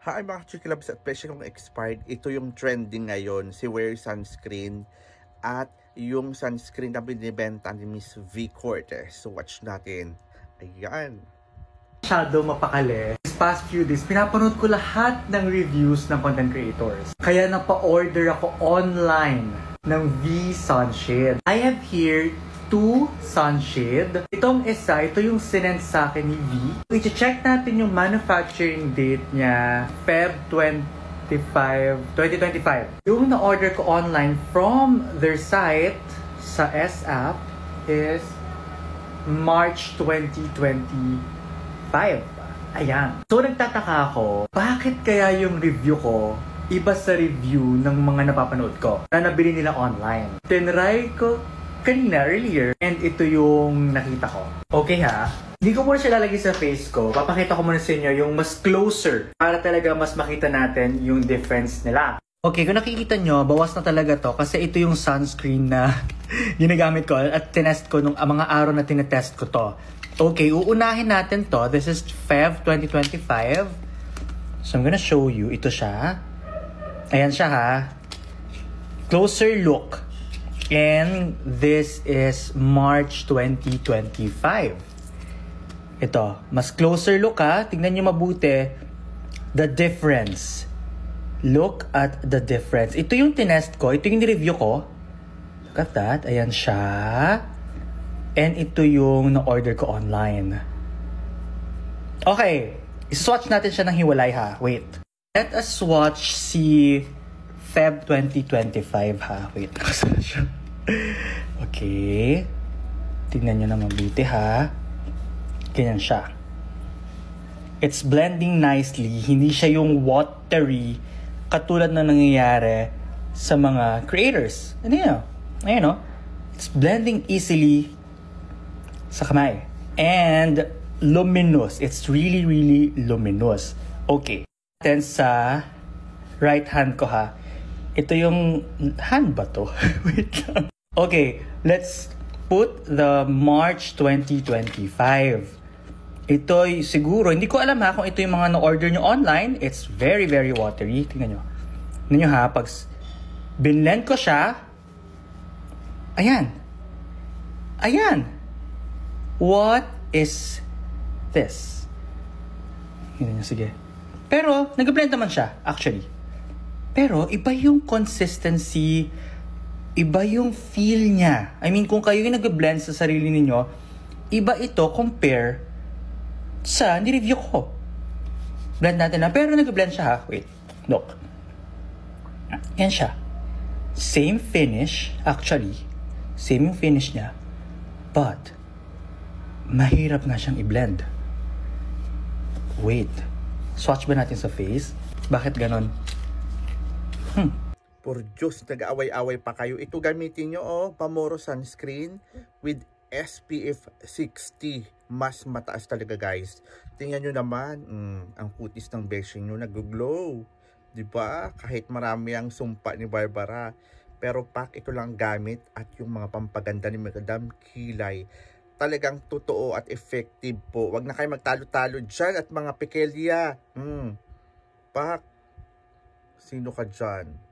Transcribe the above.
Hi mga chikilabs at pesya kong expired. Ito yung trending ngayon, si Wear Sunscreen at yung sunscreen na binibenta ni Miss V. Cortez. So watch natin. Ayan. Masyado mapakali. These past few days, pinapanood ko lahat ng reviews ng content creators. Kaya napa-order ako online ng V Sunshade. I have here 2 sunshade. Itong isa, ito yung sinend sa akin ni V. I-check natin yung manufacturing date niya, Feb 2025. Yung na-order ko online from their site sa S-App is March 2025. Ayan. So, nagtataka ako, bakit kaya yung review ko iba sa review ng mga napapanood ko na nabili nila online? Tinry ko kanina, earlier, and ito yung nakita ko. Okay ha? Hindi ko muna siya lalagay sa face ko. Papakita ko muna sa inyo yung mas closer para talaga mas makita natin yung difference nila. Okay, kung nakikita nyo, bawas na talaga to kasi ito yung sunscreen na ginagamit ko at tinest ko nung mga araw na tinetest ko to. Okay, uunahin natin to. This is Feb 2025. So, I'm gonna show you. Ito siya. Ayan siya ha. Closer look. And this is March 2025. Ito, mas closer look ha. Tingnan nyo mabuti. The difference. Look at the difference. Ito yung tinest ko. Ito yung review ko. Look at that. Ayan siya. And ito yung na-order ko online. Okay. I-swatch natin siya ng hiwalay ha. Wait. Let us swatch si Feb 2025 ha. Wait. Nakasala siya. Okay. Tingnan nyo na mabuti ha. Ganyan siya. It's blending nicely. Hindi siya yung watery katulad na nangyayari sa mga creators. Ano yun? Ayun o. It's blending easily sa kamay. And luminous. It's really, really luminous. Okay. Then sa right hand ko ha. Ito yung hand ba to? Wait lang. Okay, let's put the March 2025. Ito siguro, hindi ko alam ha kung ito yung mga na-order nyo online. It's very, very watery. Tingnan nyo. Tingnan nyo ha, pag binlend ko siya, ayan. Ayan. What is this? Tingnan nyo, sige. Pero, nag-blend naman siya, actually. Pero, iba yung consistency, iba yung feel niya. I mean, kung kayo yung nag-blend sa sarili ninyo, iba ito compare sa ni-review ko. Blend natin na. Pero nag-blend siya ha. Wait. Look. Yan siya. Same finish, actually. Same yung finish niya. But, mahirap nga siyang i-blend. Wait. Swatch ba natin sa face? Bakit ganon? For Diyos, nag-away-away pa kayo. Ito gamitin nyo, oh, Pamoro Sunscreen with SPF 60. Mas mataas talaga, guys. Tingnan nyo naman, ang kutis ng beshi nyo nag-glow. Diba? Kahit marami ang sumpa ni Barbara. Pero pak, ito lang gamit at yung mga pampaganda ni Madam Kilay. Talagang totoo at effective po. Wag na kayo magtalo-talo dyan at mga pekelya. Pak, sino ka dyan?